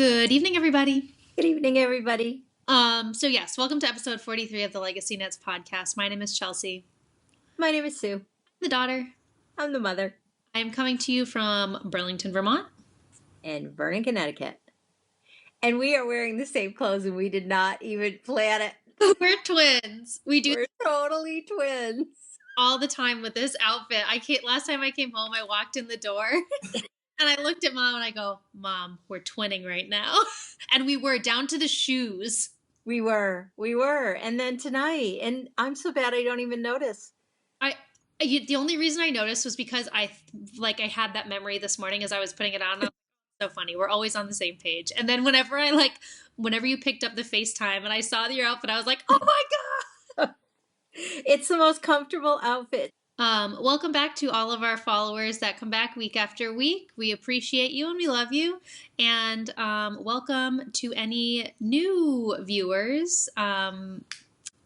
Good evening, everybody. Good evening, everybody. Yes, welcome to episode 43 of the LegacyKnitz podcast. My name is Chelsea. My name is Sue. I'm the daughter. I'm the mother. I'm coming to you from Burlington, Vermont. And Vernon, Connecticut. And we are wearing the same clothes, and we did not even plan it. We're twins. We're totally twins. All the time with this outfit. Last time I came home, I walked in the door and I looked at Mom and I go, Mom, we're twinning right now. And we were down to the shoes. We were. And then tonight, and I'm so bad I don't even notice. The only reason I noticed was because I had that memory this morning as I was putting it on. So funny. We're always on the same page. And then whenever you picked up the FaceTime and I saw your outfit, I was like, oh my God. It's the most comfortable outfit. Welcome back to all of our followers that come back week after week. We appreciate you and we love you. And welcome to any new viewers.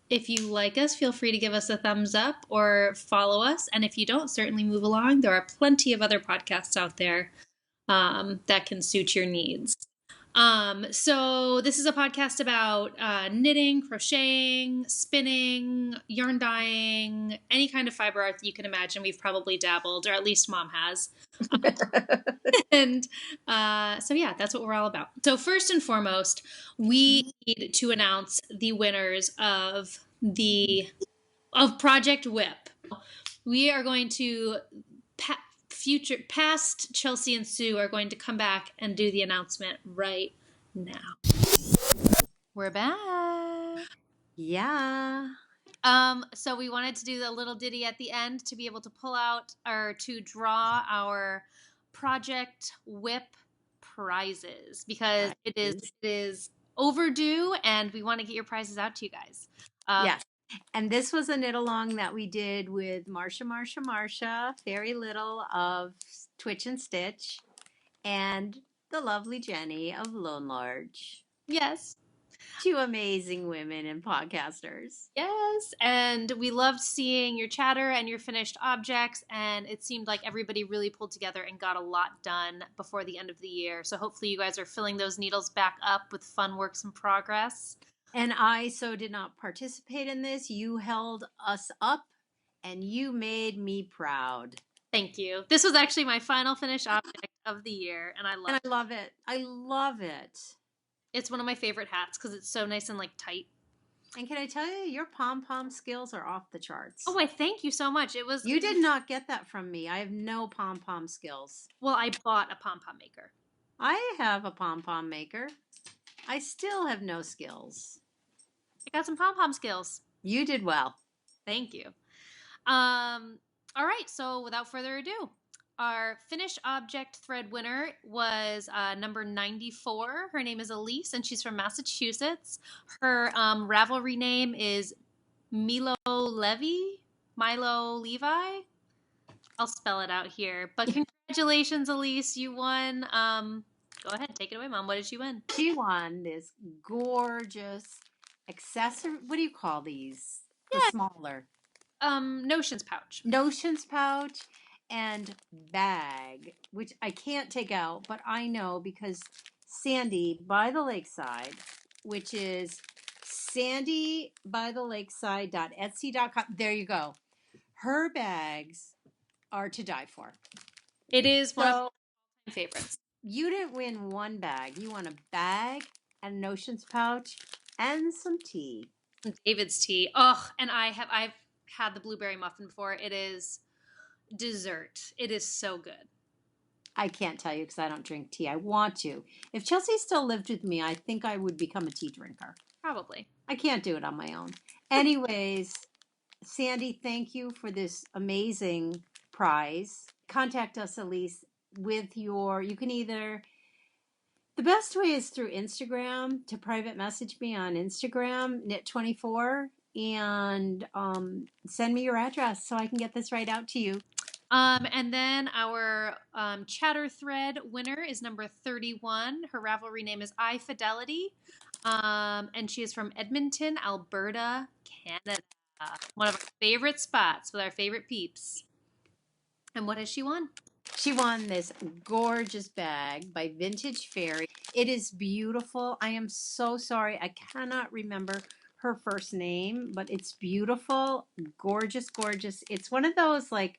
If you like us, feel free to give us a thumbs up or follow us. And if you don't, certainly move along. There are plenty of other podcasts out there that can suit your needs. So this is a podcast about knitting, crocheting, spinning, yarn dyeing, any kind of fiber art that you can imagine. We've probably dabbled, or at least Mom has. That's what we're all about. So first and foremost, we need to announce the winners of Project Whip. We are going to past Chelsea and Sue are going to come back and do the announcement right now. We're back. Yeah. So we wanted to do the little ditty at the end to be able to pull out or to draw our Project Whip prizes because it is overdue and we want to get your prizes out to you guys. Yes. And this was a knit along that we did with Marsha, Fairy Little of Twitch and Stitch, and the lovely Jenny of Lone Large. Yes. Two amazing women and podcasters. Yes. And we loved seeing your chatter and your finished objects. And it seemed like everybody really pulled together and got a lot done before the end of the year. So hopefully you guys are filling those needles back up with fun works in progress. And I so did not participate in this. You held us up and you made me proud. Thank you. This was actually my final finished object of the year. And I love it. I love it. It's one of my favorite hats because it's so nice and tight. And can I tell you, your pom-pom skills are off the charts. Oh, I thank you so much. You did not get that from me. I have no pom-pom skills. Well, I bought a pom-pom maker. I have a pom-pom maker. I still have no skills. I got some pom-pom skills. You did well. Thank you. All right. So without further ado, our finished object thread winner was number 94. Her name is Elise, and she's from Massachusetts. Her Ravelry name is Milo Levi. I'll spell it out here. But congratulations, Elise. You won. Go ahead. Take it away, Mom. What did she win? She won this gorgeous accessory. What do you call these? Yeah. The smaller. Notions pouch. Notions pouch. And bag, which I can't take out, but I know because Sandy by the Lakeside, which is sandybythelakeside.etsy.com. There you go. Her bags are to die for. It is one of my favorites. You didn't win one bag. You won a bag and Notions pouch and some tea. David's tea. Oh, and I've had the blueberry muffin before. It is dessert. It is so good. I can't tell you because I don't drink tea. I want to. If Chelsea still lived with me, I think I would become a tea drinker. Probably. I can't do it on my own. Anyways, Sandy, thank you for this amazing prize. Contact us, Elise, with you can either, the best way is through Instagram, to private message me on Instagram, knit24, and send me your address so I can get this right out to you. And then our chatter thread winner is number 31. Her Ravelry name is iFidelity. And she is from Edmonton, Alberta, Canada. One of our favorite spots with our favorite peeps. And what has she won? She won this gorgeous bag by Vintage Fairy. It is beautiful. I am so sorry. I cannot remember her first name, but it's beautiful, gorgeous, gorgeous. It's one of those like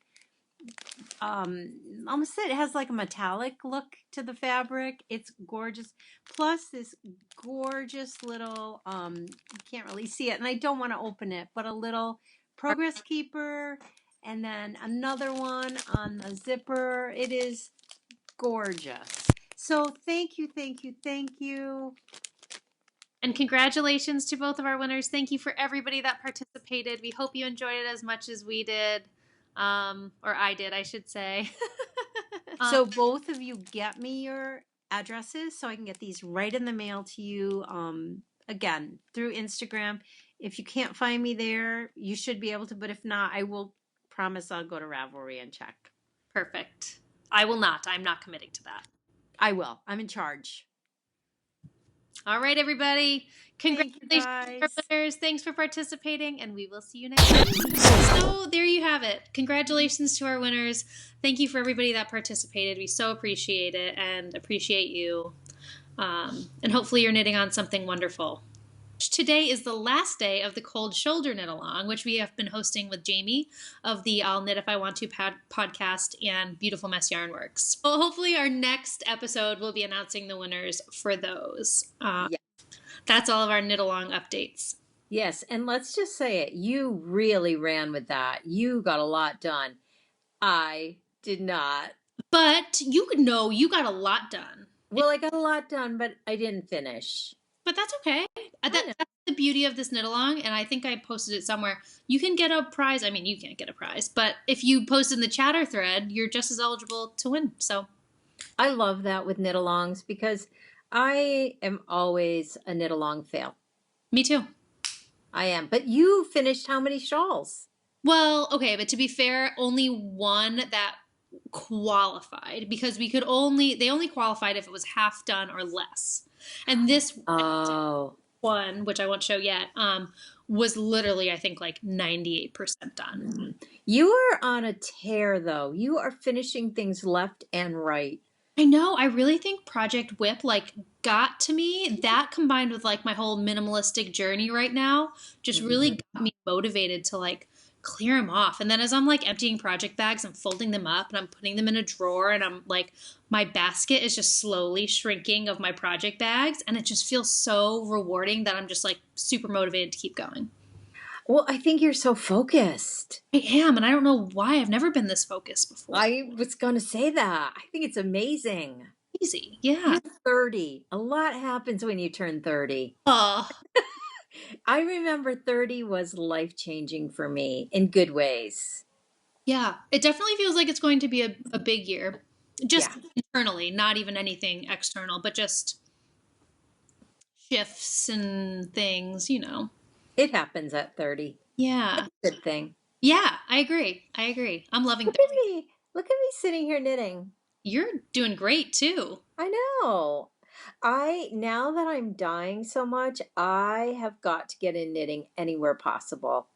almost it has like a metallic look to the fabric. It's gorgeous. Plus this gorgeous little you can't really see it and I don't want to open it, but a little progress keeper and then another one on the zipper. It is gorgeous. So thank you, thank you, thank you. And congratulations to both of our winners. Thank you for everybody that participated. We hope you enjoyed it as much as we did. Or I did, I should say. So both of you get me your addresses so I can get these right in the mail to you. Again, through Instagram. If you can't find me there, you should be able to, but if not, I will promise I'll go to Ravelry and check. Perfect. I will not. I'm not committing to that. I will. I'm in charge. All right, everybody. Congratulations, guys. winners. Thanks for participating, and we will see you next week. So there you have it. Congratulations to our winners. Thank you for everybody that participated. We so appreciate it and appreciate you. And hopefully you're knitting on something wonderful. Today is the last day of the Cold Shoulder Knit Along, which we have been hosting with Jamie of the I'll Knit If I Want to podcast and Beautiful Mess Yarn Works. Well, hopefully our next episode will be announcing the winners for those. That's all of our Knit Along updates. Yes, and let's just say it. You really ran with that. You got a lot done. I did not. But you got a lot done. Well, I got a lot done, but I didn't finish. But that's okay. That's the beauty of this knit along, and I think I posted it somewhere. You can get a prize. I mean, you can't get a prize, but if you post in the chatter thread, you're just as eligible to win. So I love that with knit alongs because I am always a knit along fail. Me too. I am. But you finished how many shawls? Well, okay, but to be fair, only one that qualified because they only qualified if it was half done or less. And this one, which I won't show yet, was literally, I think, like 98% done. You are on a tear, though. You are finishing things left and right. I know. I really think Project Whip, got to me. That combined with, my whole minimalistic journey right now just really got me motivated to, clear them off. And then as I'm emptying project bags, I'm folding them up and I'm putting them in a drawer and I'm my basket is just slowly shrinking of my project bags and it just feels so rewarding that I'm just super motivated to keep going. Well, I think you're so focused. I am, and I don't know why. I've never been this focused before. I was going to say that. I think it's amazing. Easy, yeah. You're 30. A lot happens when you turn 30. Oh. I remember 30 was life-changing for me in good ways. Yeah, it definitely feels like it's going to be a big year. Just internally, not even anything external, but just shifts and things, It happens at 30. Yeah. That's a good thing. Yeah, I agree. I'm loving Look 30. at me. Look at me sitting here knitting. You're doing great, too. I know. Now that I'm dying so much, I have got to get in knitting anywhere possible.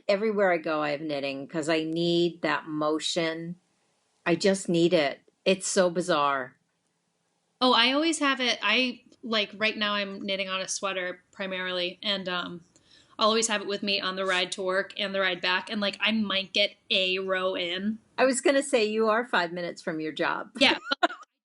Everywhere I go, I have knitting because I need that motion. I just need it. It's so bizarre. Oh, I always have it. Right now I'm knitting on a sweater primarily, and I'll always have it with me on the ride to work and the ride back, and I might get a row in. I was going to say you are 5 minutes from your job. Yeah.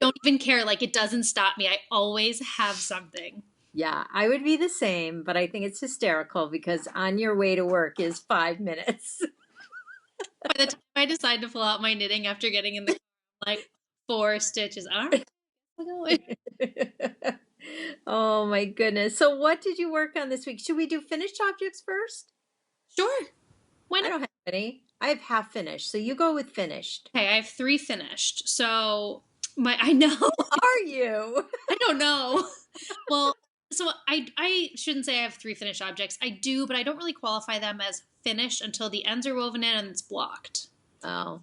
Don't even care. It doesn't stop me. I always have something. Yeah, I would be the same, but I think it's hysterical because on your way to work is 5 minutes. By the time I decide to pull out my knitting after getting in the car, 4 stitches. All right. Oh my goodness. So what did you work on this week? Should we do finished objects first? Sure. Why not? I don't have any. I have half finished. So you go with finished. Okay, I have 3 finished. So I know. Who are you? I don't know. Well, so I shouldn't say I have 3 finished objects. I do, but I don't really qualify them as finished until the ends are woven in and it's blocked. Oh.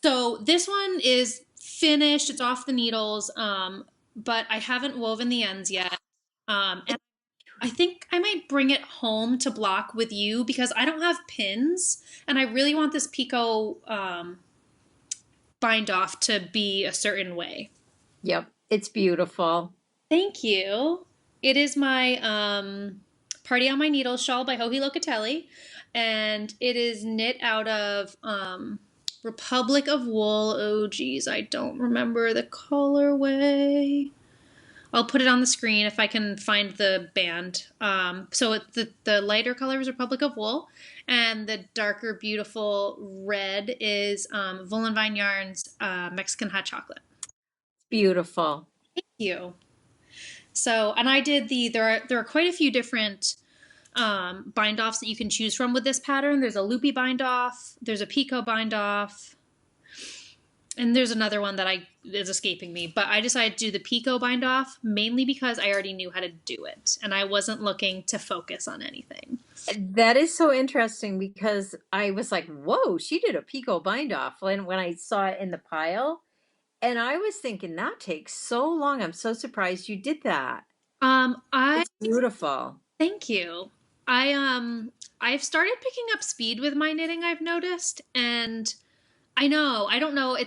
So this one is finished. It's off the needles, but I haven't woven the ends yet. And I think I might bring it home to block with you because I don't have pins, and I really want this picot bind off to be a certain way. Yep. It's beautiful. Thank you. It is my Party on My Needles shawl by Joji Locatelli, and it is knit out of Republic of Wool. Oh, geez, I don't remember the colorway. I'll put it on the screen if I can find the band. So the lighter color is Republic of Wool, and the darker, beautiful red is Wool and Vine Yarns Mexican Hot Chocolate. Beautiful. Thank you. So, and I did there are quite a few different bind offs that you can choose from with this pattern. There's a loopy bind off, there's a picot bind off, and there's another one that is escaping me. But I decided to do the picot bind off mainly because I already knew how to do it, and I wasn't looking to focus on anything. That is so interesting because I was like, whoa, she did a picot bind off when I saw it in the pile. And I was thinking that takes so long. I'm so surprised you did that. It's beautiful. Thank you. I've started picking up speed with my knitting, I've noticed, and I don't know.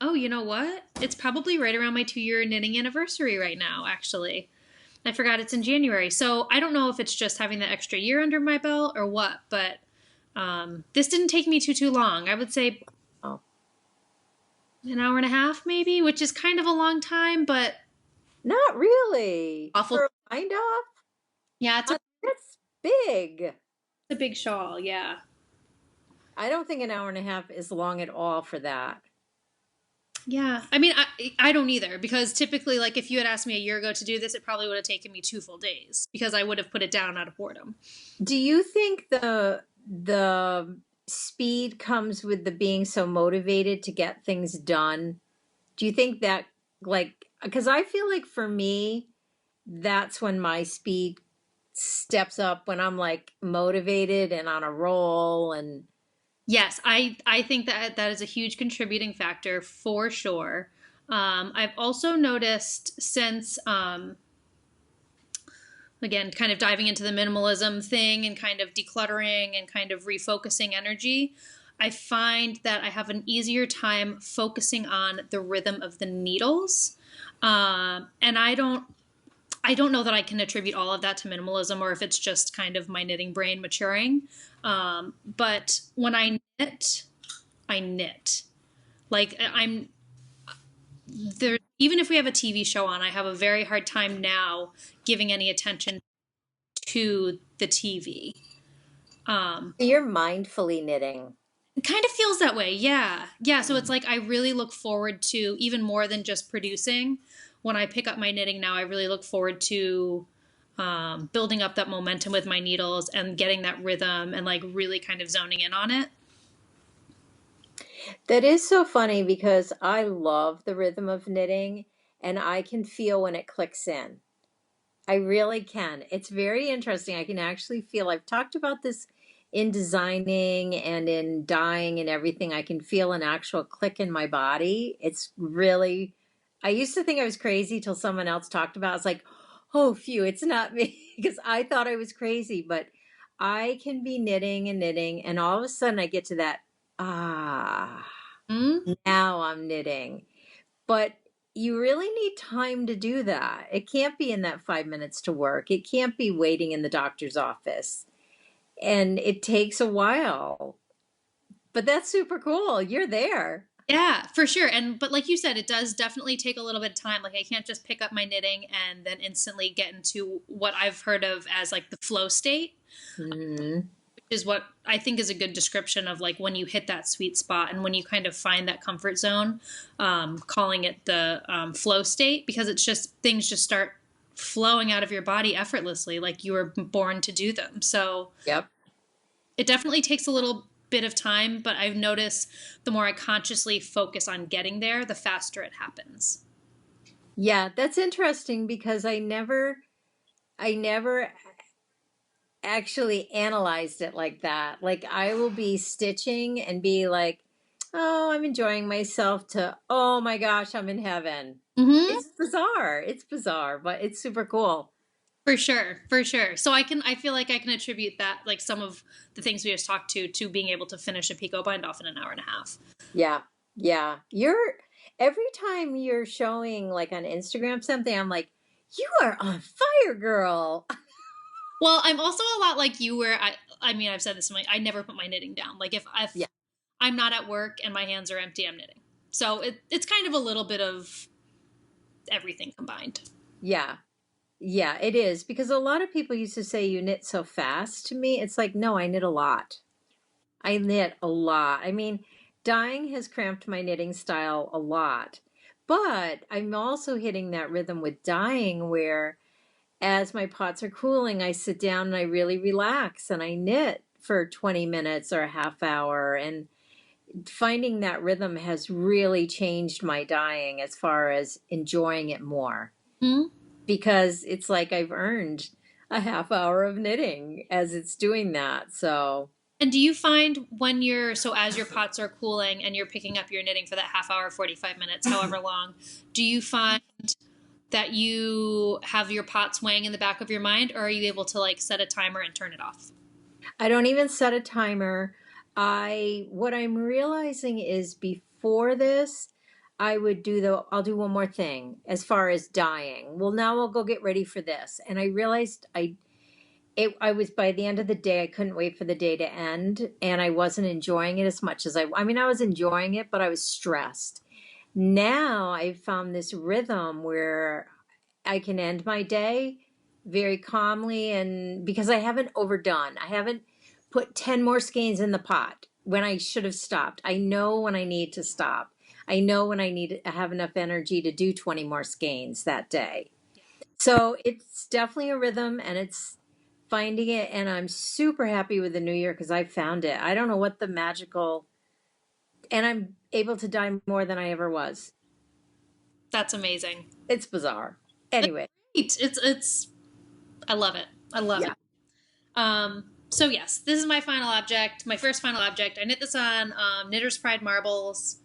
Oh, you know what? It's probably right around my 2-year knitting anniversary right now, actually. I forgot it's in January. So I don't know if it's just having the extra year under my belt or what, but this didn't take me too long. I would say an hour and a half maybe, which is kind of a long time, but not really. Awful. For a bind off? Yeah, that's big. It's a big shawl, yeah. I don't think an hour and a half is long at all for that. Yeah, I mean, I don't either, because typically, like, if you had asked me a year ago to do this, it probably would have taken me 2 full days because I would have put it down out of boredom. Do you think the speed comes with the being so motivated to get things done? Do you think that, like, because I feel like for me, that's when my speed steps up, when I'm like motivated and on a roll. And yes, I think that is a huge contributing factor for sure. I've also noticed since again, kind of diving into the minimalism thing and kind of decluttering and kind of refocusing energy, I find that I have an easier time focusing on the rhythm of the needles. And I don't know that I can attribute all of that to minimalism or if it's just kind of my knitting brain maturing. But when I knit. Like even if we have a TV show on, I have a very hard time now giving any attention to the TV. You're mindfully knitting. It kind of feels that way. Yeah. Yeah. So it's like, I really look forward to, even more than just producing, when I pick up my knitting now, I really look forward to building up that momentum with my needles and getting that rhythm and like really kind of zoning in on it. That is so funny because I love the rhythm of knitting and I can feel when it clicks in. I really can. It's very interesting. I can actually feel, I've talked about this in designing and in dyeing and everything. I can feel an actual click in my body. It's really, I used to think I was crazy till someone else talked about it. I was like, oh, phew, it's not me, because I thought I was crazy, but I can be knitting and all of a sudden I get to that, now I'm knitting. But you really need time to do that. It can't be in that 5 minutes to work. It can't be waiting in the doctor's office. And it takes a while. But that's super cool. You're there. Yeah, for sure. But like you said, it does definitely take a little bit of time. Like I can't just pick up my knitting and then instantly get into what I've heard of as like the flow state. Mm-hmm. Which is what I think is a good description of like when you hit that sweet spot and when you kind of find that comfort zone, calling it the flow state, because it's just, things just start flowing out of your body effortlessly, like you were born to do them. So yep, it definitely takes a little bit of time, but I've noticed the more I consciously focus on getting there, the faster it happens. Yeah, that's interesting because I never actually analyzed it like that. Like I will be stitching and be like, oh, I'm enjoying myself, to, oh my gosh, I'm in heaven. Mm-hmm. It's bizarre, but it's super cool. For sure, for sure. So I feel like I can attribute that, like some of the things we just talked to being able to finish a Pico bind off in an hour and a half. Yeah. Yeah. Every time you're showing like on Instagram something, I'm like, you are on fire, girl. Well, I'm also a lot like you where I mean, I've said this, I never put my knitting down. Like if Yeah. I'm not at work and my hands are empty, I'm knitting. So it's kind of a little bit of everything combined. Yeah. Yeah, it is because a lot of people used to say you knit so fast to me. It's like, no, I knit a lot. I knit a lot. I mean, dyeing has cramped my knitting style a lot. But I'm also hitting that rhythm with dyeing where as my pots are cooling, I sit down and I really relax and I knit for 20 minutes or a half hour. And finding that rhythm has really changed my dyeing as far as enjoying it more Hmm? because it's like I've earned a half hour of knitting as it's doing that. So, And do you find when as your pots are cooling and you're picking up your knitting for that half hour, 45 minutes, however long, do you find that you have your pot swaying in the back of your mind, or are you able to like set a timer and turn it off? I don't even set a timer. What I'm realizing is before this, I'll do one more thing as far as dyeing. Well, now I'll go get ready for this. And I realized I was by the end of the day, I couldn't wait for the day to end and I wasn't enjoying it as much as I mean, I was enjoying it, but I was stressed. Now I've found this rhythm where I can end my day very calmly and because I haven't overdone. I haven't put 10 more skeins in the pot when I should have stopped. I know when I need to stop. I know when I need to have enough energy to do 20 more skeins that day. So it's definitely a rhythm and it's finding it and I'm super happy with the new year because I found it. I don't know what the magical and I'm able to dye more than I ever was. That's amazing. It's bizarre. That's Anyway, great. It's I love it. I love yeah. it. So yes, this is my final object, my first final object. I knit this on Knitter's Pride marbles.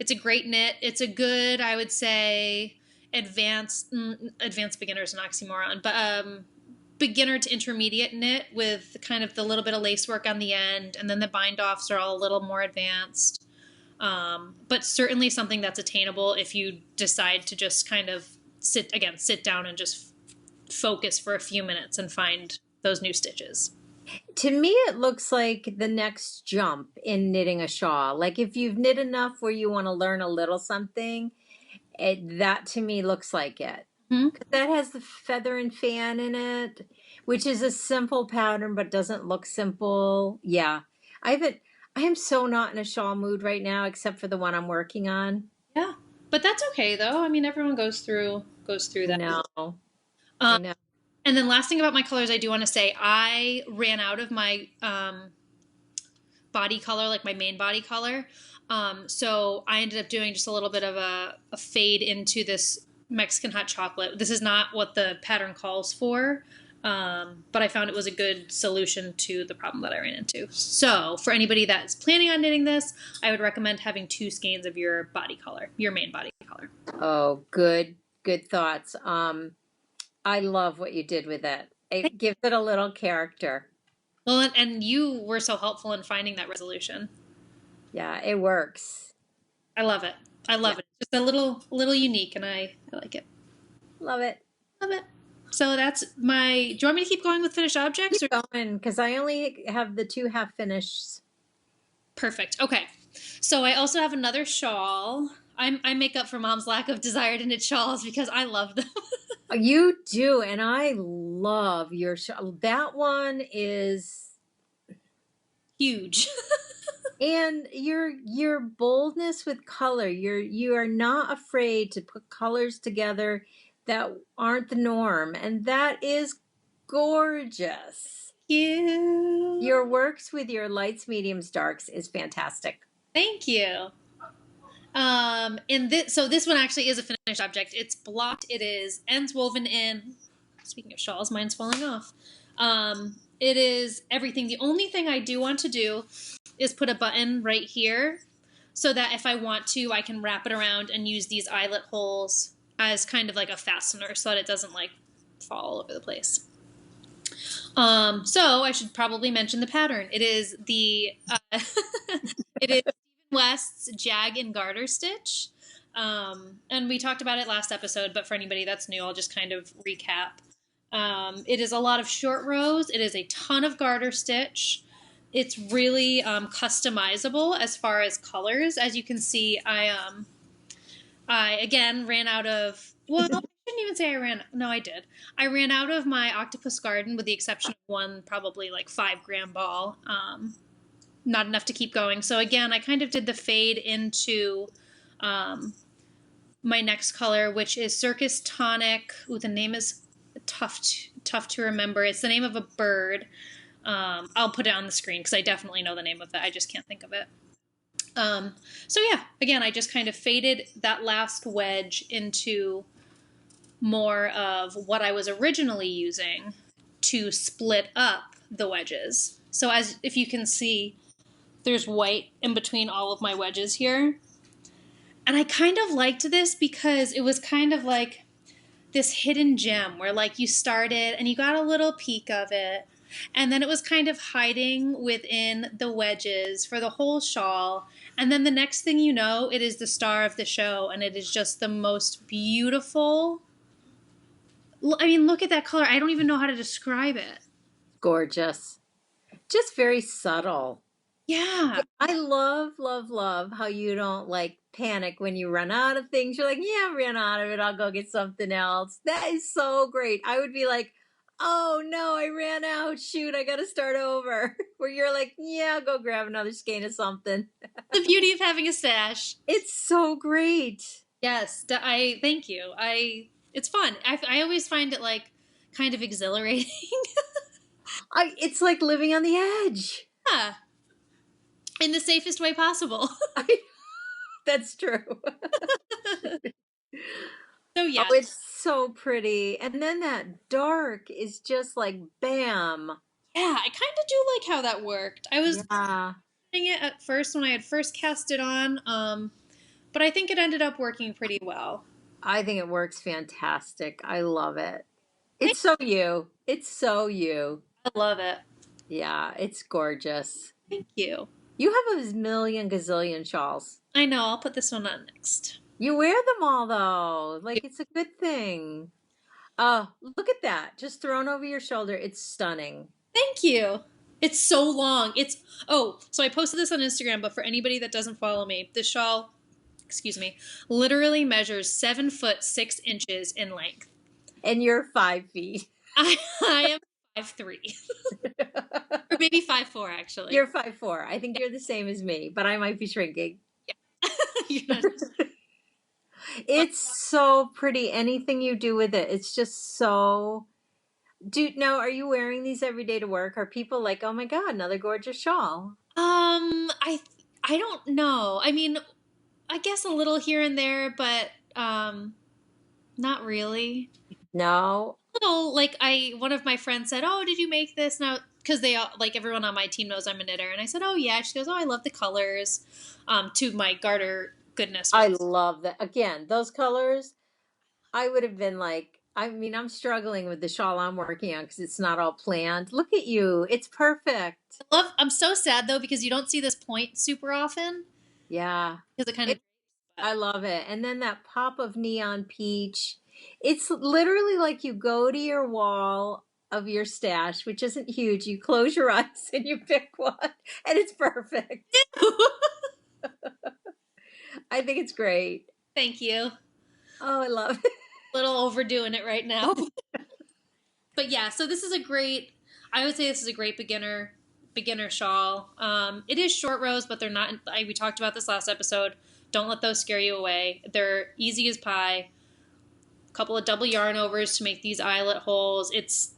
It's a great knit. It's a good, I would say, advanced beginner is an oxymoron, but beginner to intermediate knit with kind of the little bit of lace work on the end, and then the bind offs are all a little more advanced. But certainly something that's attainable if you decide to just kind of sit down and just focus for a few minutes and find those new stitches. To me, it looks like the next jump in knitting a shawl. Like if you've knit enough where you want to learn a little something, that to me looks like it. Hmm? 'Cause that has the feather and fan in it, which is a simple pattern but doesn't look simple. Yeah. I haven't I am so not in a shawl mood right now except for the one I'm working on. Yeah, but that's okay though. I mean, everyone goes through I that. know. I Um, know. and then last thing about my colors, I do want to say I ran out of my body color, like my main body color. So I ended up doing just a little bit of a fade into this Mexican hot chocolate. This is not what the pattern calls for, but I found it was a good solution to the problem that I ran into. So for anybody that's planning on knitting this, I would recommend having 2 skeins of your body color, your main body color. Oh, good thoughts. I love what you did with it. It gives it a little character. Well, and you were so helpful in finding that resolution. Yeah, it works. I love it. I Yeah, love it. Just a little unique, and I like it. love it. Love it. So that's my. Do you want me to keep going with finished objects? Keep Or going because I only have the 2 half finishes. perfect. Okay. So I also have another shawl. I make up for Mom's lack of desire to knit shawls because I love them. You do, and I love your shawl. That one is, Huge. and your boldness with color. You are not afraid to put colors together that aren't the norm, and that is gorgeous. You. Your works with your lights, mediums, darks is fantastic. Thank you. And this one actually is a finished object. It's blocked. It is ends woven in. Speaking of shawls, mine's falling off. It is everything. The only thing I do want to do is put a button right here so that if I want to, I can wrap it around and use these eyelet holes as kind of like a fastener so that it doesn't like fall all over the place. So I should probably mention the pattern. It is it is Stephen West's Jag and Garter Stitch. And we talked about it last episode, but for anybody that's new, I'll just kind of recap. It is a lot of short rows. It is a ton of garter stitch. It's really customizable as far as colors. As you can see, I again ran out of, well, I shouldn't even say I did. I ran out of my octopus garden with the exception of one probably like 5-gram ball. Not enough to keep going. So again, I kind of did the fade into my next color, which is Circus Tonic. Ooh, the name is tough to remember. It's the name of a bird. I'll put it on the screen because I definitely know the name of it. I just can't think of it. So yeah, again, I just kind of faded that last wedge into more of what I was originally using to split up the wedges. So if you can see, there's white in between all of my wedges here. And I kind of liked this because it was kind of like this hidden gem where like you started and you got a little peek of it. And then it was kind of hiding within the wedges for the whole shawl. And then the next thing you know, it is the star of the show. And it is just the most beautiful. I mean, look at that color. I don't even know how to describe it. Gorgeous. Just very subtle. Yeah. I love, love, love how you don't like panic when you run out of things. You're like, yeah, I ran out of it. I'll go get something else. That is so great. I would be like, oh no, I ran out. Shoot, I got to start over. Where you're like, yeah, I'll go grab another skein of something. The beauty of having a stash. It's so great. Yes. Thank you. It's fun. I always find it like kind of exhilarating. It's like living on the edge. Yeah. In the safest way possible. That's true. So yeah. Oh, it's so pretty. And then that dark is just like bam. Yeah, I kind of do like how that worked. I was doing it at first when I had first cast it on, but I think it ended up working pretty well. I think it works fantastic. I love it. It's so you. It's so you. I love it. Yeah, it's gorgeous. Thank you. You have a million gazillion shawls. I know. I'll put this one on next. You wear them all, though. Like, it's a good thing. Oh, look at that. Just thrown over your shoulder. It's stunning. Thank you. It's so long. So I posted this on Instagram, but for anybody that doesn't follow me, this shawl, literally measures 7 foot 6 inches in length. And you're 5 feet. I am 5'3". Or maybe 5'4", actually. You're 5'4". I think you're the same as me, but I might be shrinking. Yeah. It's so pretty. Anything you do with it, it's just so... Now, are you wearing these every day to work? Are people like, oh my God, another gorgeous shawl? I don't know. I mean, I guess a little here and there, but not really. No. Like one of my friends said, "Oh, did you make this?" Now, because they all, like everyone on my team knows I'm a knitter, and I said, "Oh yeah." She goes, "Oh, I love the colors." To my garter goodness. I love that. Again, those colors. I would have been like, I mean, I'm struggling with the shawl I'm working on because it's not all planned. Look at you. It's perfect. I'm so sad though because you don't see this point super often. Yeah. Because it kind of. I love it. And then that pop of neon peach. It's literally like you go to your wall of your stash, which isn't huge. You close your eyes and you pick one, and it's perfect. I think it's great. Thank you. Oh, I love it. A little overdoing it right now. But yeah, so this is I would say this is a great beginner shawl. It is short rows, but they're not, we talked about this last episode. Don't let those scare you away. They're easy as pie. A couple of double yarn overs to make these eyelet holes. It's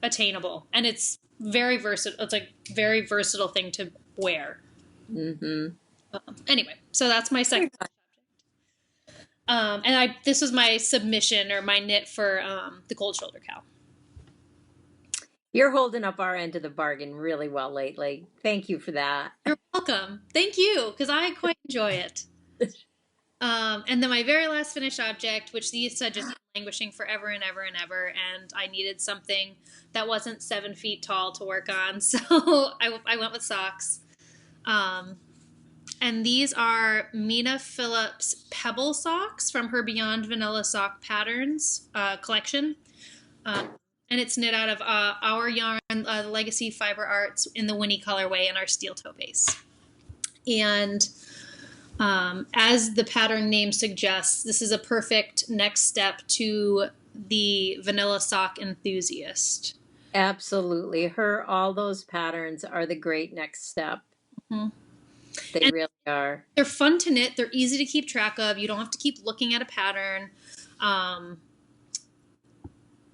attainable. And it's very versatile. It's a very versatile thing to wear. Mm-hmm. Anyway, so that's my second project. And this was my submission or my knit for the cold shoulder cow. You're holding up our end of the bargain really well lately. Thank you for that. You're welcome. Thank you, because I quite enjoy it. And then my very last finished object, which these had just been languishing forever and ever and ever, and I needed something that wasn't 7 feet tall to work on, so I went with socks. And these are Mina Phillips Pebble socks from her Beyond Vanilla Sock Patterns collection. And it's knit out of our yarn, Legacy Fiber Arts in the Winnie colorway and our steel toe base. And as the pattern name suggests, this is a perfect next step to the vanilla sock enthusiast. Absolutely. All those patterns are the great next step. Mm-hmm. They really are. They're fun to knit. They're easy to keep track of. You don't have to keep looking at a pattern.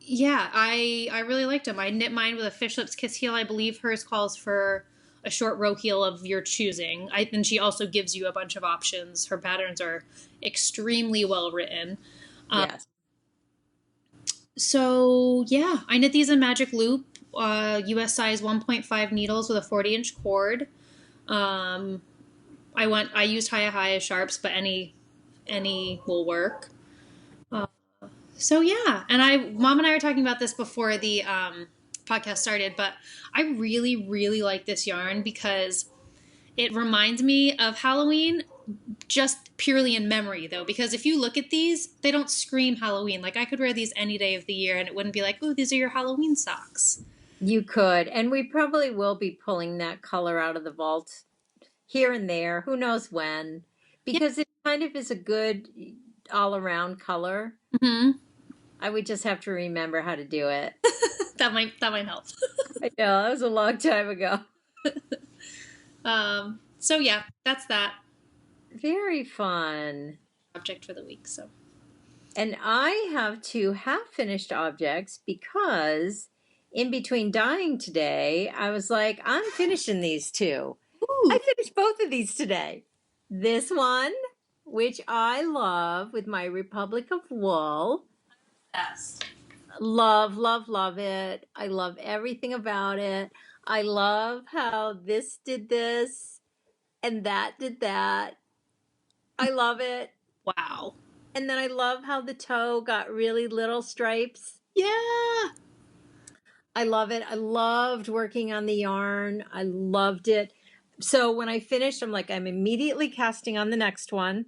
Yeah, I really liked them. I knit mine with a fish lips kiss heel. I believe hers calls for a short row heel of your choosing. And she also gives you a bunch of options. Her patterns are extremely well written. Yes. So yeah, I knit these in magic loop, US size 1.5 needles with a 40-inch cord. I used Hiya sharps, but any will work. So yeah, and Mom and I were talking about this before the podcast started, but I really, really like this yarn because it reminds me of Halloween, just purely in memory though, because if you look at these, they don't scream Halloween. Like I could wear these any day of the year and it wouldn't be like, oh, these are your Halloween socks. You could, and we probably will be pulling that color out of the vault here and there, who knows when, because it kind of is a good all-around color. Mm-hmm. I would just have to remember how to do it. that might help. I know, that was a long time ago. So yeah, that's that. Very fun. Object for the week. So, and I have 2 half-finished objects because in between dyeing today, I was like, I'm finishing these 2. Ooh. I finished both of these today. This one, which I love with my Republic of Wool. Yes. Love, love, love it. I love everything about it. I love how this did this and that did that. I love it. Wow. And then I love how the toe got really little stripes. Yeah. I love it. I loved working on the yarn. I loved it. So when I finished, I'm immediately casting on the next one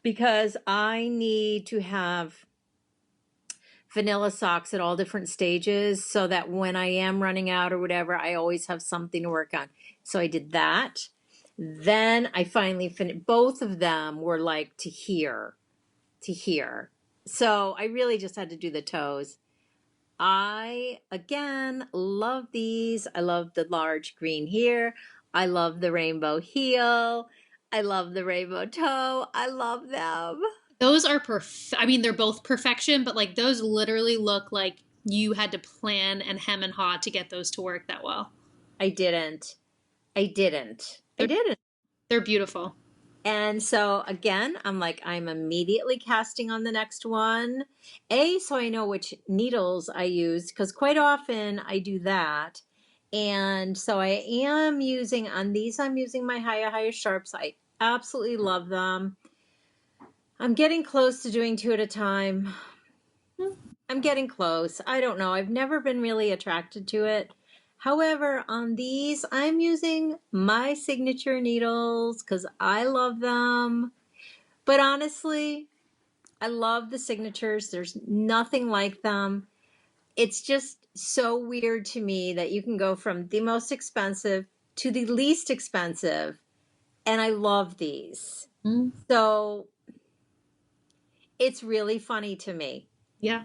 because I need to have vanilla socks at all different stages so that when I am running out or whatever, I always have something to work on. So I did that. Then I finally finished. Both of them were like to here. So I really just had to do the toes. I, again, love these. I love the large green here. I love the rainbow heel. I love the rainbow toe. I love them. Those are I mean, they're both perfection, but like those literally look like you had to plan and hem and haw to get those to work that well. I didn't. They're beautiful. And so again, I'm immediately casting on the next one. So I know which needles I used because quite often I do that. And so I am using, on these, I'm using my Hiya sharps. I absolutely love them. I'm getting close to doing 2 at a time. I'm getting close. I don't know. I've never been really attracted to it. However, on these, I'm using my signature needles because I love them. But honestly, I love the signatures. There's nothing like them. It's just so weird to me that you can go from the most expensive to the least expensive. And I love these. Mm. So it's really funny to me. Yeah.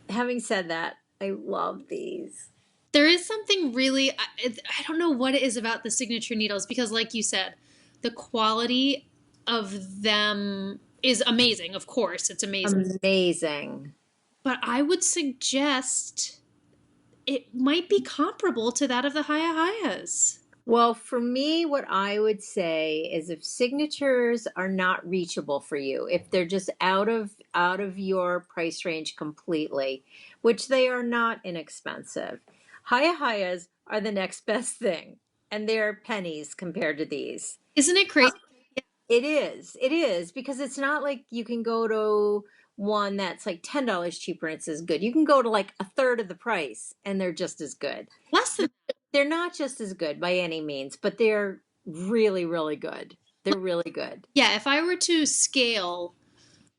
Having said that, I love these. There is something really, I don't know what it is about the signature needles because like you said, the quality of them is amazing. Of course, it's amazing. Amazing. But I would suggest it might be comparable to that of the Hayas. Well, for me, what I would say is if signatures are not reachable for you, if they're just out of your price range completely, which they are not inexpensive, Hayas are the next best thing, and they're pennies compared to these. Isn't it crazy? It is because it's not like you can go to one that's like $10 cheaper and it's as good. You can go to like a third of the price and they're just as good. Less than They're not just as good by any means, but they're really, really good. They're really good. Yeah, if I were to scale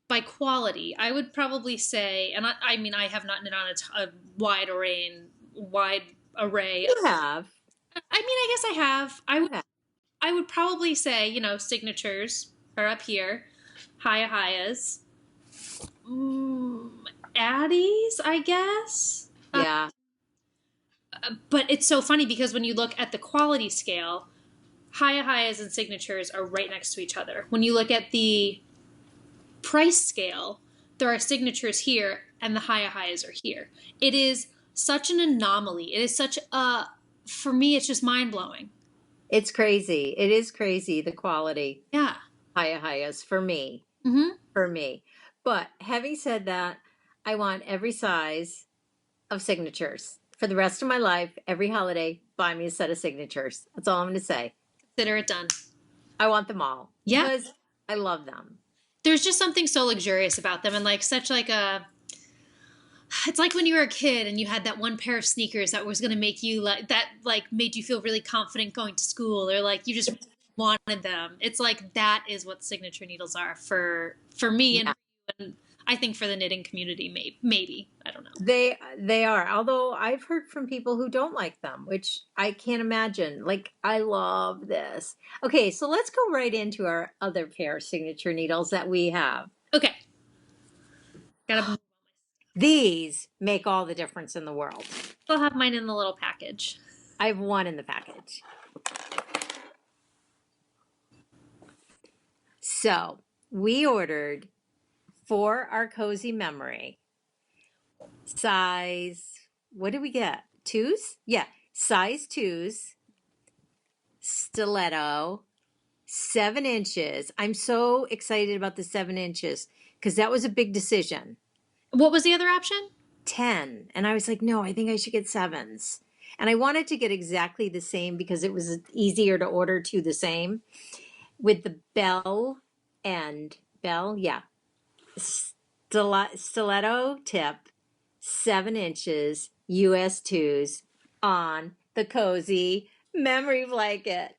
by quality, I would probably say, and I mean, I have not knit on a wide array. You have. I mean, I guess I have. I would probably say, signatures are up here, Hayas, Addies, I guess. Yeah. But it's so funny because when you look at the quality scale, Hayas and signatures are right next to each other. When you look at the price scale, there are signatures here and the Hayas are here. It is such an anomaly. It is such a, for me, it's just mind blowing. It's crazy. It is crazy, the quality. Yeah. Hayas for me. Mm-hmm. For me. But having said that, I want every size of signatures. For the rest of my life, every holiday, buy me a set of signatures. That's all I'm going to say. Consider it done. I want them all. Yeah. Because I love them. There's just something so luxurious about them and like such like a, it's like when you were a kid and you had that one pair of sneakers that was going to make you made you feel really confident going to school, or like you just wanted them. It's like that is what signature needles are for me. Yeah. And I think for the knitting community, maybe, I don't know. They are. Although I've heard from people who don't like them, which I can't imagine. Like, I love this. Okay, so let's go right into our other pair of signature needles that we have. Okay. These make all the difference in the world. I'll have mine in the little package. I have one in the package. So we ordered for our cozy memory size, what did we get? 2s? Yeah, size 2s, stiletto, 7 inches. I'm so excited about the 7 inches because that was a big decision. What was the other option? 10. And I was like, no, I think I should get 7s. And I wanted to get exactly the same because it was easier to order two the same with the bell, yeah. Stiletto tip, 7 inches, US 2s on the cozy memory blanket.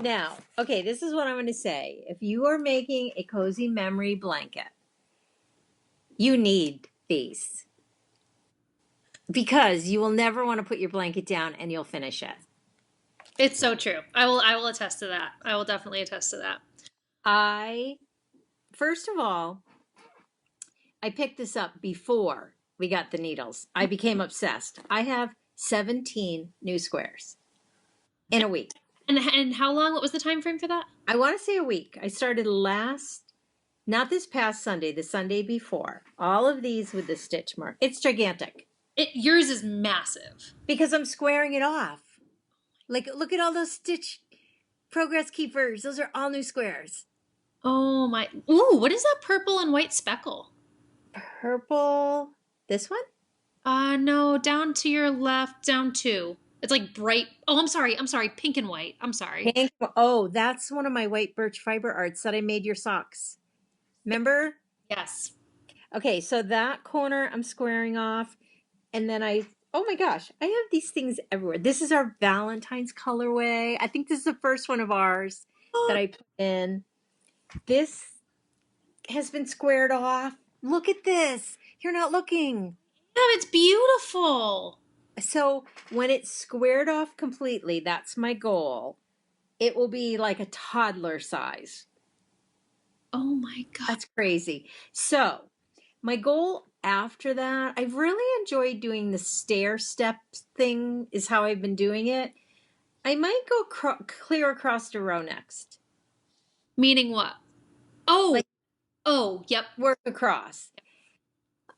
Now, okay, this is what I'm going to say. If you are making a cozy memory blanket, you need these because you will never want to put your blanket down and you'll finish it. It's so true. I will attest to that. I will definitely attest to that. First of all, I picked this up before we got the needles. I became obsessed. I have 17 new squares in a week. And how long? What was the time frame for that? I want to say a week. I started not this past Sunday, the Sunday before. All of these with the stitch mark. It's gigantic. Yours is massive. Because I'm squaring it off. Like, look at all those stitch progress keepers. Those are all new squares. Oh my. Ooh, what is that purple and white speckle? Purple. This one? No, down to your left, down 2. It's like bright. Oh, I'm sorry. Pink and white. I'm sorry. Pink. Oh, that's one of my white birch fiber arts that I made your socks. Remember? Yes. Okay, so that corner I'm squaring off. And then oh my gosh, I have these things everywhere. This is our Valentine's colorway. I think this is the first one of ours that I put in. This has been squared off. Look at this. You're not looking. Yeah, it's beautiful. So when it's squared off completely, that's my goal. It will be like a toddler size. Oh my God. That's crazy. So my goal after that, I've really enjoyed doing the stair step thing is how I've been doing it. I might go clear across the row next. Meaning what? Oh, yep. Work across.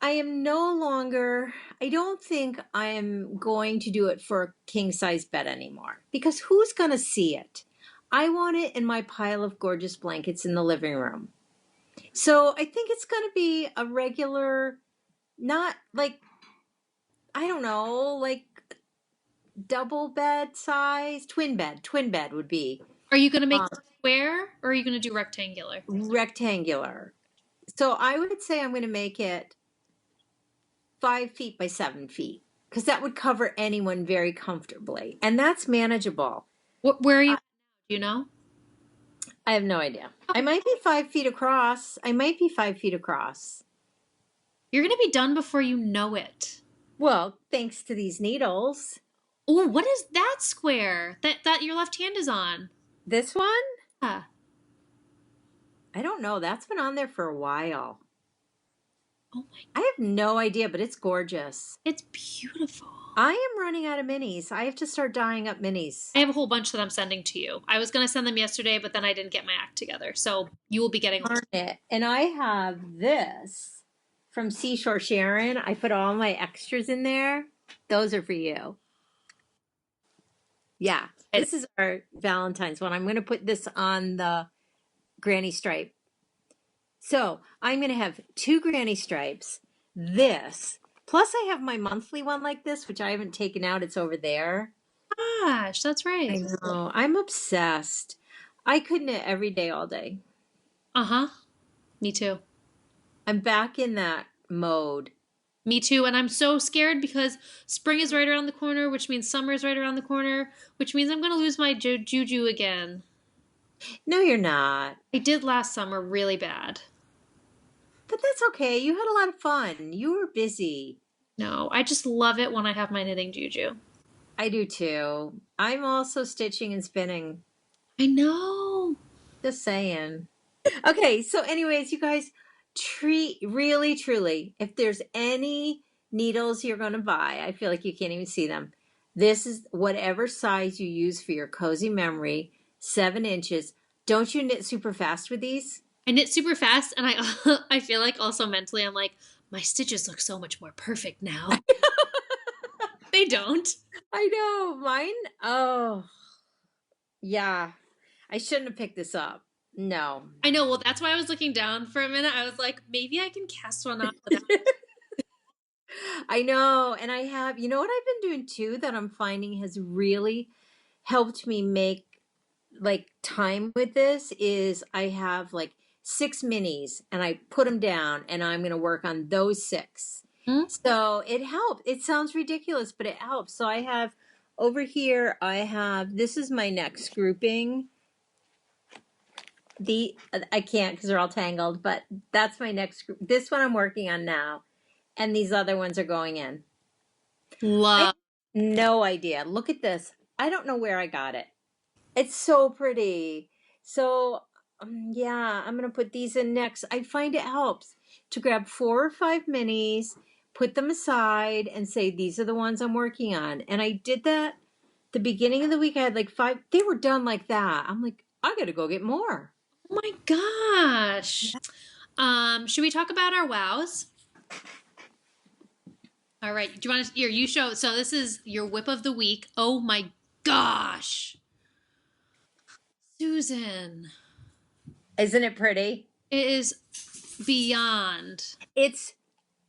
I don't think I am going to do it for a king size bed anymore because who's going to see it? I want it in my pile of gorgeous blankets in the living room. So I think it's going to be a regular, not like, I don't know, like double bed size, twin bed would be Are you going to make Um, it square or are you going to do rectangular? rectangular. So I would say I'm going to make it 5 feet by 7 feet because that would cover anyone very comfortably. And that's manageable. Where are you? I, Do you know? I have no idea. I Okay. might be 5 feet across. I might be 5 feet across. You're going to be done before you know it. Well, thanks to these needles. Oh, what is that square that your left hand is on? This one? Yeah. I don't know. That's been on there for a while. Oh my, I have no idea, but it's gorgeous. it's beautiful. I am running out of minis. I have to start dyeing up minis. I have a whole bunch that I'm sending to you. I was going to send them yesterday, but then I didn't get my act together. So you will be getting. Darn it. And I have this from Seashore Sharon. I put all my extras in there. Those are for you. Yeah. This is our Valentine's one. I'm going to put this on the granny stripe. So I'm going to have 2 granny stripes. This. Plus I have my monthly one like this, which I haven't taken out. It's over there. Gosh, that's I right. know. I'm obsessed. I could knit every day, all day. Uh-huh. Me too. I'm back in that mode. Me too. And I'm so scared because spring is right around the corner, which means summer is right around the corner, which means I'm going to lose my juju again. No, you're not. I did last summer really bad. But that's okay. You had a lot of fun. You were busy. No, I just love it when I have my knitting juju. I do too. I'm also stitching and spinning. I know. Just saying. Okay, so anyways, you guys, really, truly, if there's any needles you're going to buy, I feel like you can't even see them. This is whatever size you use for your cozy memory, 7 inches. Don't you knit super fast with these? I knit super fast, and I feel like also mentally I'm like, my stitches look so much more perfect now. They don't. I know. Mine, oh, yeah. I shouldn't have picked this up. No. I know. Well, that's why I was looking down for a minute. I was like, maybe I can cast one out without. I know. And I have, you know what I've been doing too that I'm finding has really helped me make like time with this is I have like 6 minis and I put them down and I'm going to work on those 6. Hmm? So it helps. It sounds ridiculous, but it helps. So I have over here, this is my next grouping. I can't because they're all tangled, but that's my next group. This one I'm working on now. And these other ones are going in. Love. No idea. Look at this. I don't know where I got it. It's so pretty. So, yeah, I'm going to put these in next. I find it helps to grab 4 or 5 minis, put them aside, and say, these are the ones I'm working on. And I did that the beginning of the week. I had like 5. They were done like that. I'm like, I got to go get more. Oh my gosh. Should we talk about our wows? All right. Do you want to here? You show. So this is your whip of the week. Oh my gosh, Susan, Isn't it pretty? it is beyond.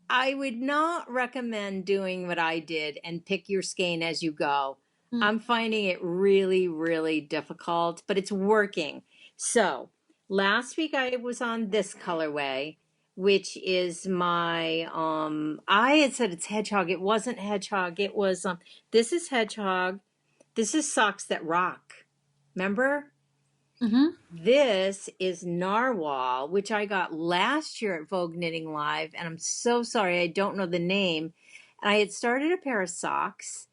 I would not recommend doing what I did and pick your skein as you go. I'm finding it really, really difficult, but it's working. So last week I was on this colorway, which is my, I had said it's hedgehog. It wasn't hedgehog. It was, this is hedgehog. This is socks that rock. Remember? Mm-hmm. This is narwhal, which I got last year at Vogue Knitting Live, and I'm so sorry I don't know the name. And I had started a pair of socks,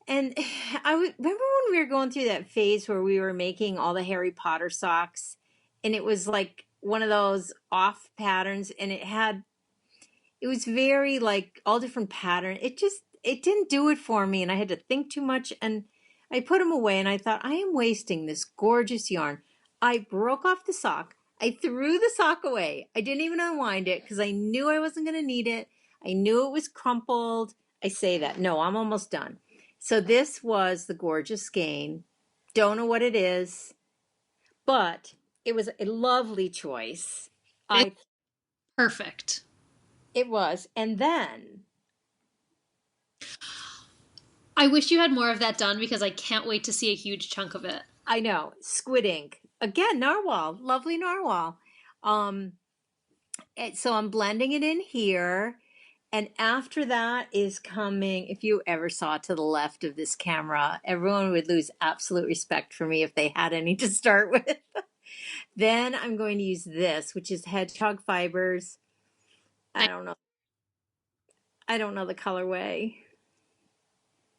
and remember when we were going through that phase where we were making all the Harry Potter socks, and it was like one of those off patterns, and it was very like all different pattern. It didn't do it for me, and I had to think too much, and I put them away and I thought, I am wasting this gorgeous yarn. I broke off the sock. I threw the sock away. I didn't even unwind it because I knew I wasn't going to need it. I knew it was crumpled. I say that. No, I'm almost done. So this was the gorgeous skein. Don't know what it is, but it was a lovely choice. Perfect. It was. And then I wish you had more of that done because I can't wait to see a huge chunk of it. I know, squid ink. Again, narwhal, lovely narwhal. Um, so I'm blending it in here. And after that is coming, if you ever saw to the left of this camera, everyone would lose absolute respect for me if they had any to start with. Then I'm going to use this, which is hedgehog fibers. I don't know. I don't know the colorway.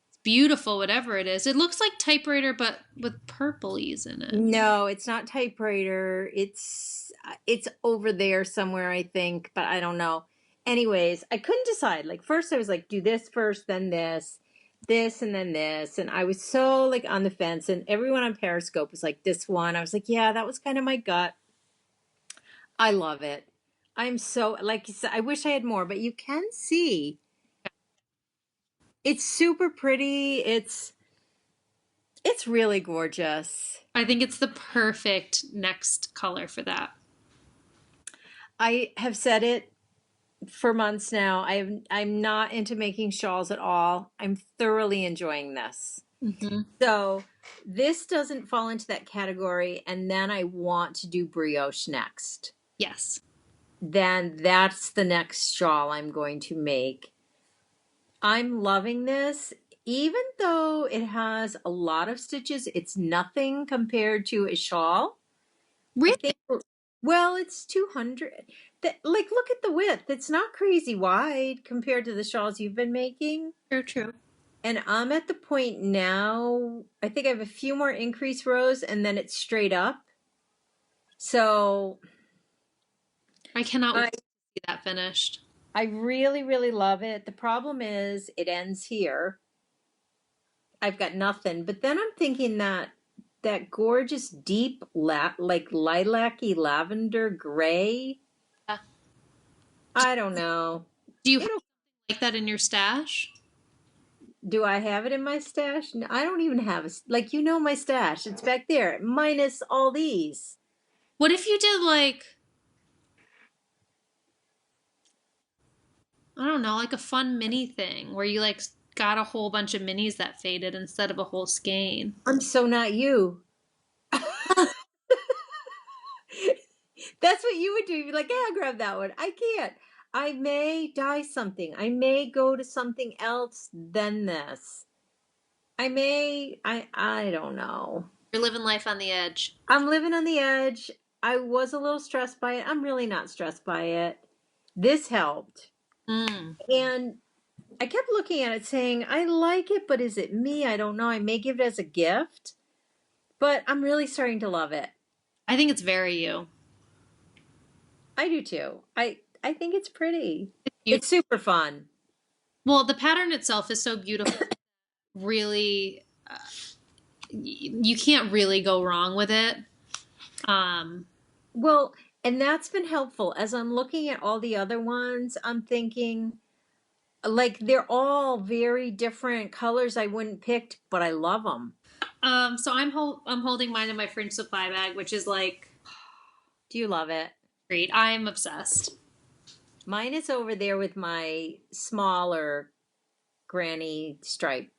It's beautiful, whatever it is. It looks like typewriter, but with purplies in it. No, it's not typewriter. It's over there somewhere, I think, but I don't know. Anyways, I couldn't decide. Like first I was like, do this first, then this, and then this. And I was so like on the fence. And everyone on Periscope was like, this one. I was like, yeah, that was kind of my gut. I love it. I'm so, like you said, I wish I had more, but you can see. It's super pretty. It's really gorgeous. I think it's the perfect next color for that. I have said it for months now. I'm not into making shawls at all. I'm thoroughly enjoying this. Mm-hmm. So this doesn't fall into that category. And then I want to do brioche next. Yes. Then that's the next shawl I'm going to make. I'm loving this. Even though it has a lot of stitches, it's nothing compared to a shawl. Really? I think, well, it's 200. Like, look at the width. It's not crazy wide compared to the shawls you've been making. True. And I'm at the point now, I think I have a few more increase rows and then it's straight up. So I cannot wait to see that finished. I really, really love it. The problem is it ends here. I've got nothing. But then I'm thinking that gorgeous deep like lilac-y lavender gray. Yeah. I don't know. Do you have something like that in your stash? Do I have it in my stash? No, I don't even have like, you know, my stash. It's back there, minus all these. What if you did like, I don't know, like a fun mini thing where you like got a whole bunch of minis that faded instead of a whole skein? I'm so not you. That's what you would do. You'd be like, yeah, I'll grab that one. I can't. I may dye something. I may go to something else than this. I don't know. You're living life on the edge. I'm living on the edge. I was a little stressed by it. I'm really not stressed by it. This helped. Mm. And I kept looking at it saying, I like it, but is it me? I don't know. I may give it as a gift, but I'm really starting to love it. I think it's very you. I do too. I think it's pretty. You- It's super fun. Well, the pattern itself is so beautiful. Really, you can't really go wrong with it. Well, and that's been helpful. As I'm looking at all the other ones, I'm thinking, like, they're all very different colors I wouldn't pick, but I love them. So I'm holding mine in my fringe supply bag, which is like Do you love it? great. I'm obsessed. Mine is over there with my smaller granny stripe,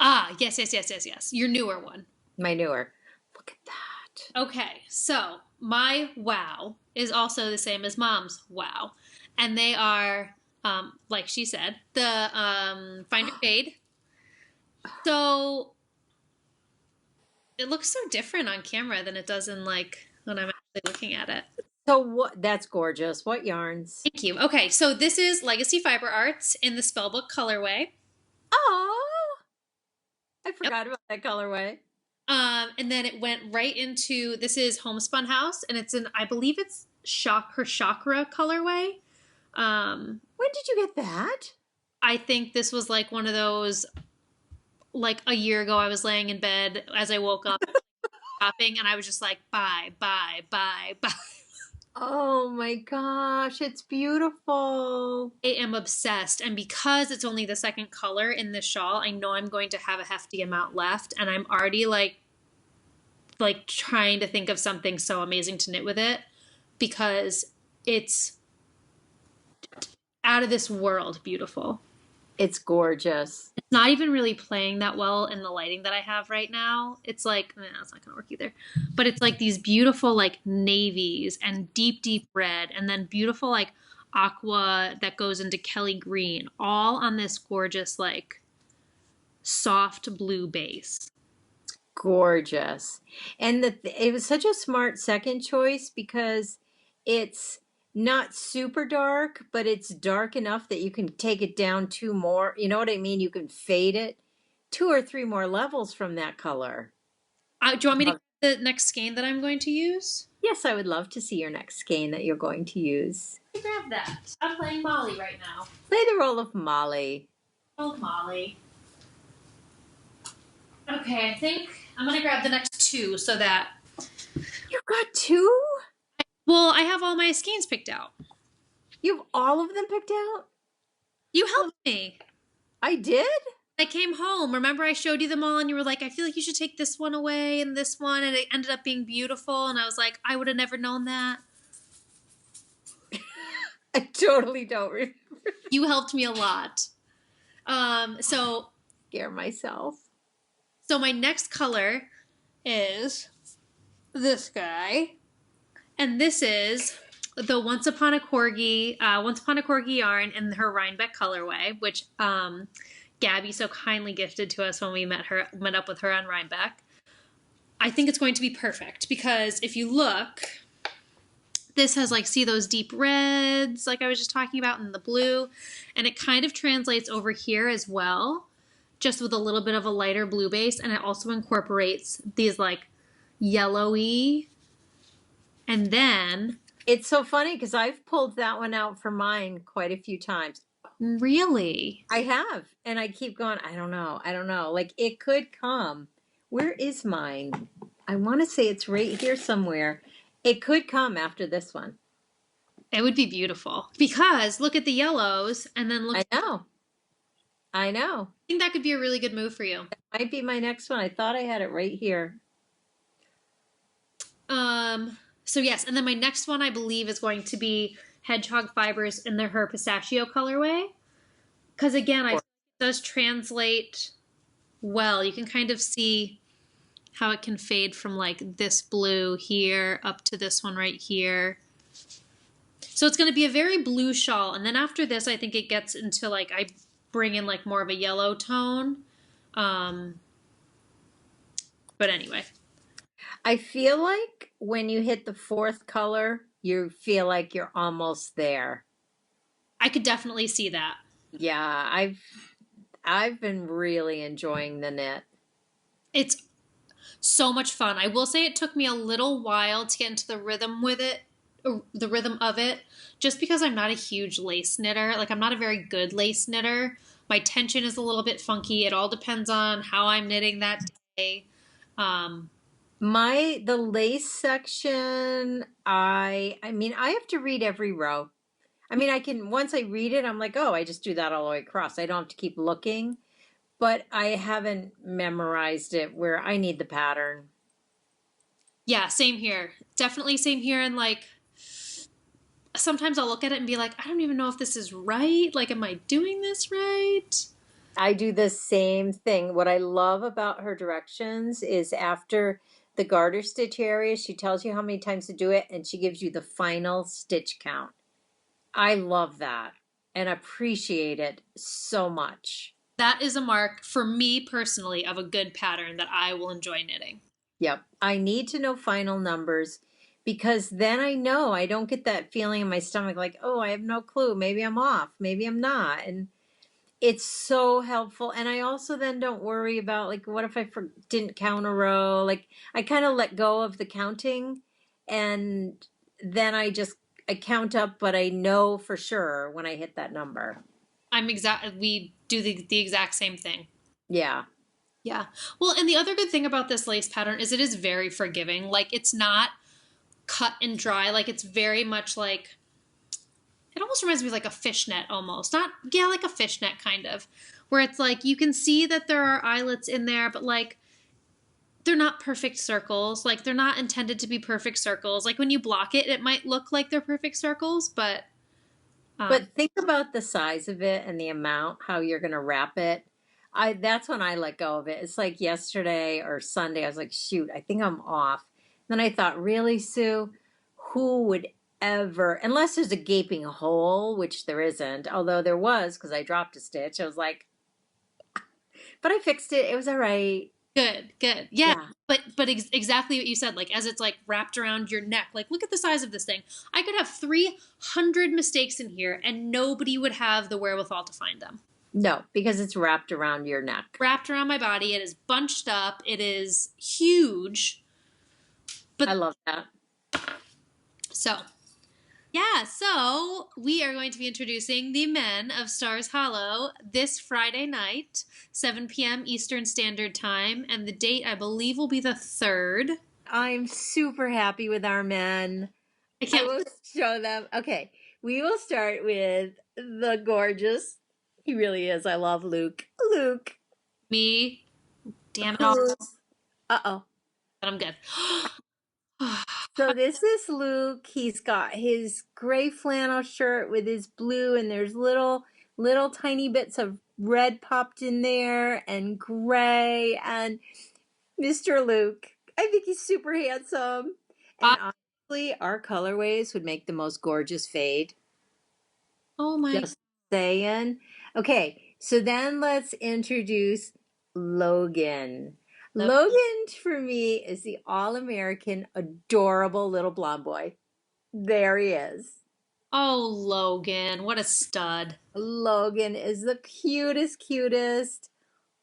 Ah, yes. Your newer one. my newer. Look at that. Okay, so my wow is also the same as mom's wow. And they are, like she said, the Find Your Fade. So it looks so different on camera than it does in like when I'm actually looking at it. So what? That's gorgeous. What yarns? Thank you. Okay, so this is Legacy Fiber Arts in the Spellbook colorway. Oh, I forgot about that colorway. And then it went right into, this is Homespun House, and it's in, I believe it's her Chakra colorway. When did you get that? I think this was like one of those, like a year ago, I was laying in bed as I woke up shopping, and I was just like, buy. Oh my gosh, it's beautiful. I am obsessed. And because it's only the second color in this shawl, I know I'm going to have a hefty amount left. And I'm already like trying to think of something so amazing to knit with it because it's out of this world beautiful. It's gorgeous. It's not even really playing that well in the lighting that I have right now. It's like, it's not gonna work either. But it's like these beautiful like navies and deep, deep red, and then beautiful like aqua that goes into Kelly green, all on this gorgeous like soft blue base. Gorgeous. And it was such a smart second choice because it's not super dark, but it's dark enough that you can take it down two more. You know what I mean? You can fade it 2 or 3 more levels from that color. Do you want me to get the next skein that I'm going to use? Yes, I would love to see your next skein that you're going to use. Grab that. I'm playing Molly right now. Play the role of Molly. Oh, Molly. Okay, I think I'm going to grab the next 2 so that... You've got 2? Well, I have all my skeins picked out. You have all of them picked out? You helped me. I did? I came home. Remember I showed you them all and you were like, I feel like you should take this one away and this one, and it ended up being beautiful, and I was like, I would have never known that. I totally don't remember. You helped me a lot. So Scare myself. So my next color is this guy. And this is the Once Upon a Corgi yarn in her Rhinebeck colorway, which Gabby so kindly gifted to us when we met up with her on Rhinebeck. I think it's going to be perfect because if you look, this has like, see those deep reds like I was just talking about, in the blue, and it kind of translates over here as well, just with a little bit of a lighter blue base, and it also incorporates these like yellowy. And then... It's so funny because I've pulled that one out for mine quite a few times. Really? I have. And I keep going, I don't know. Like, it could come. Where is mine? I want to say it's right here somewhere. It could come after this one. It would be beautiful. Because look at the yellows and then look... I know. I think that could be a really good move for you. That might be my next one. I thought I had it right here. So yes, and then my next one I believe is going to be Hedgehog Fibers in her pistachio colorway. Because again, it does translate well. You can kind of see how it can fade from like this blue here up to this one right here. So it's going to be a very blue shawl. And then after this, I think it gets into like, I bring in like more of a yellow tone. But anyway. I feel like when you hit the 4th color, you feel like you're almost there. I could definitely see that. Yeah, I've been really enjoying the knit. It's so much fun. I will say it took me a little while to get into the rhythm with it, the rhythm of it, just because I'm not a huge lace knitter. Like, I'm not a very good lace knitter. My tension is a little bit funky. It all depends on how I'm knitting that day. The lace section, I mean, I have to read every row. I mean, once I read it, I'm like, oh, I just do that all the way across. I don't have to keep looking, but I haven't memorized it where I need the pattern. Yeah, same here. Definitely same here. And like, sometimes I'll look at it and be like, I don't even know if this is right. Like, am I doing this right? I do the same thing. What I love about her directions is after the garter stitch area, she tells you how many times to do it, and she gives you the final stitch count. I love that and appreciate it so much. That is a mark for me personally of a good pattern that I will enjoy knitting. Yep. I need to know final numbers because then I know I don't get that feeling in my stomach like, oh, I have no clue. Maybe I'm off. Maybe I'm not. And it's so helpful. And I also then don't worry about like, what if I didn't count a row? Like, I kind of let go of the counting, and then I count up, but I know for sure when I hit that number. We do the exact same thing. Yeah. Yeah. Well, and the other good thing about this lace pattern is it is very forgiving. Like, it's not cut and dry. Like, it's very much like, it almost reminds me of like a fishnet almost. Like a fishnet kind of, where it's like, you can see that there are eyelets in there, but like, they're not perfect circles. Like, they're not intended to be perfect circles. Like, when you block it, it might look like they're perfect circles, but... But think about the size of it and the amount, how you're going to wrap it. that's when I let go of it. It's like yesterday or Sunday, I was like, shoot, I think I'm off. Then I thought, really, Sue, who would ever, unless there's a gaping hole, which there isn't, although there was because I dropped a stitch. I was like, but I fixed it. It was all right. Good, good. Yeah. Yeah. But exactly what you said, like as it's like wrapped around your neck, like look at the size of this thing. I could have 300 mistakes in here and nobody would have the wherewithal to find them. No, because it's wrapped around your neck. Wrapped around my body. It is bunched up. It is huge. But I love that. so, yeah, so we are going to be introducing the men of Stars Hollow this Friday night, 7 p.m. Eastern Standard Time, and the date I believe will be the 3rd. I'm super happy with our men. I will show them. Okay, we will start with the gorgeous. He really is. I love Luke. Luke. Me. Damn it all. Uh-oh. But I'm good. So this is Luke. He's got his gray flannel shirt with his blue, and there's little tiny bits of red popped in there and gray. And Mr. Luke, I think he's super handsome. And honestly, our colorways would make the most gorgeous fade. Oh my. Just saying. Okay, so then let's introduce Logan. Logan, for me, is the all-American, adorable little blonde boy. There he is. Oh, Logan. What a stud. Logan is the cutest.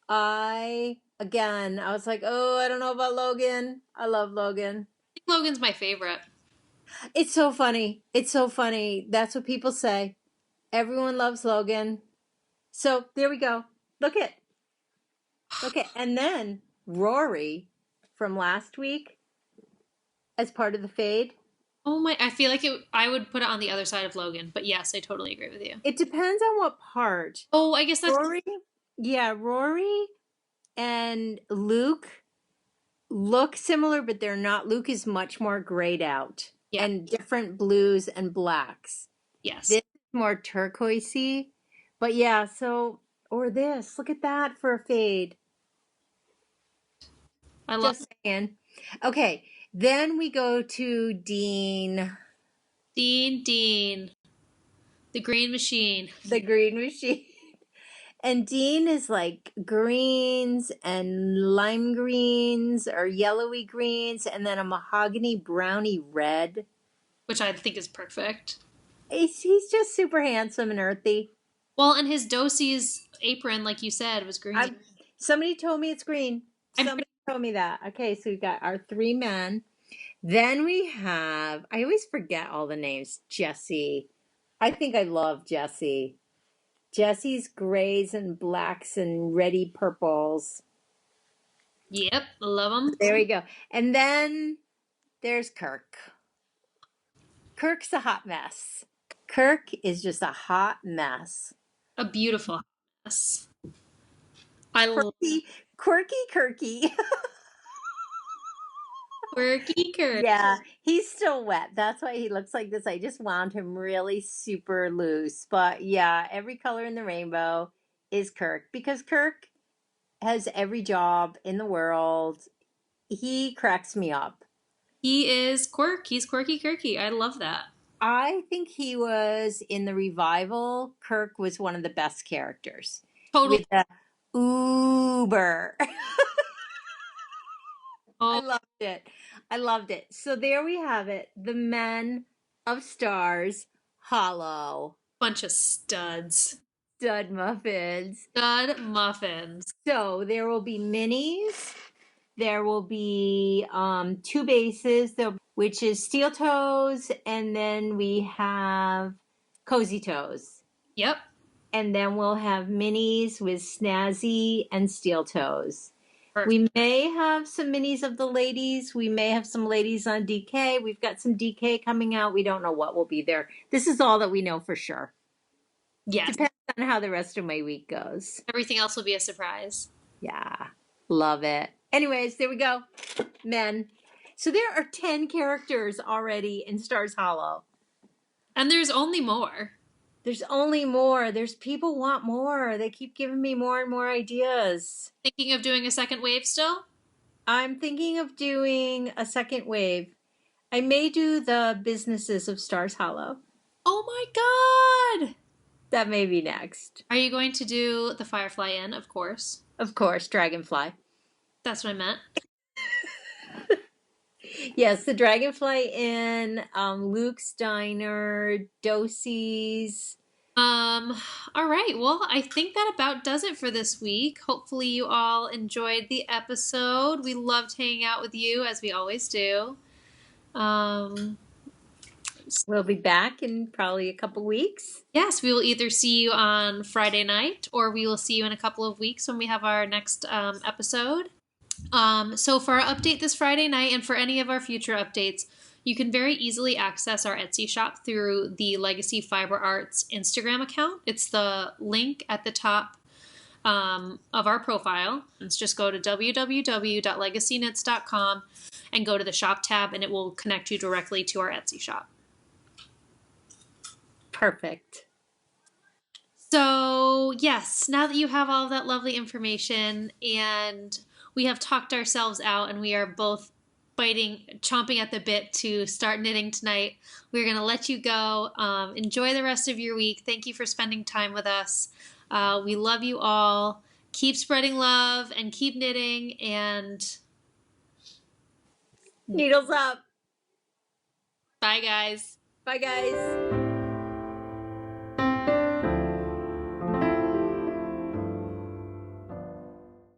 I was like, oh, I don't know about Logan. I love Logan. I think Logan's my favorite. It's so funny. That's what people say. Everyone loves Logan. So there we go. Look at. And then Rory from last week as part of the fade. Oh my, I feel like I would put it on the other side of Logan, but yes, I totally agree with you. It depends on what part. Oh, I guess that's Rory. Yeah, Rory and Luke look similar, but they're not. Luke is much more grayed out and different blues and blacks. Yes. This is more turquoisey. But yeah, or this. Look at that for a fade. I love Just saying. Okay, then we go to Dean. Dean. The green machine. The green machine. And Dean is like greens and lime greens or yellowy greens and then a mahogany browny red. Which I think is perfect. He's just super handsome and earthy. Well, and his Dosie's apron, like you said, was green. Somebody told me it's green. Somebody told me that. Okay, so we got our 3 men. Then we have, I always forget all the names. Jesse. I think I love Jesse. Jesse's grays and blacks and reddy purples. Yep, love them. There we go. And then there's Kirk. Kirk's a hot mess. Kirk is just a hot mess. A beautiful mess. I love Quirky Kirky. Quirky Kirk. Yeah, he's still wet. That's why he looks like this. I just wound him really super loose. But yeah, every color in the rainbow is Kirk because Kirk has every job in the world. He cracks me up. He is Quirk. He's Quirky Kirky. I love that. I think he was in the revival. Kirk was one of the best characters. Totally. With the Uber. Oh. I loved it. So there we have it. The Men of Stars Hollow. Bunch of studs. Stud muffins. Stud muffins. So there will be minis. There will be 2 bases, which is Steel Toes, and then we have Cozy Toes. Yep. And then we'll have minis with Snazzy and Steel Toes. Perfect. We may have some minis of the ladies. We may have some ladies on DK. We've got some DK coming out. We don't know what will be there. This is all that we know for sure. Yes. Depends on how the rest of my week goes. Everything else will be a surprise. Yeah. Love it. Anyways, there we go. Men. So there are 10 characters already in Stars Hollow. And there's only more. There's only more. There's people want more. They keep giving me more and more ideas. Thinking of doing a second wave still? I'm thinking of doing a second wave. I may do the businesses of Stars Hollow. Oh my god! That may be next. Are you going to do the Firefly Inn, of course? Of course, Dragonfly. That's what I meant. Yes, the Dragonfly Inn, Luke's Diner, Dosie's. All right. Well, I think that about does it for this week. Hopefully you all enjoyed the episode. We loved hanging out with you as we always do. We'll be back in probably a couple weeks. Yes, we will either see you on Friday night or we will see you in a couple of weeks when we have our next episode. So for our update this Friday night and for any of our future updates, you can very easily access our Etsy shop through the Legacy Fiber Arts Instagram account. It's the link at the top of our profile. Let's just go to www.legacyknitz.com and go to the shop tab, and it will connect you directly to our Etsy shop. Perfect. So, yes, now that you have all of that lovely information and we have talked ourselves out and we are both chomping at the bit to start knitting tonight, we're going to let you go. Enjoy the rest of your week. Thank you for spending time with us. We love you all. Keep spreading love and keep knitting, and Needles up. bye, guys. Bye, guys.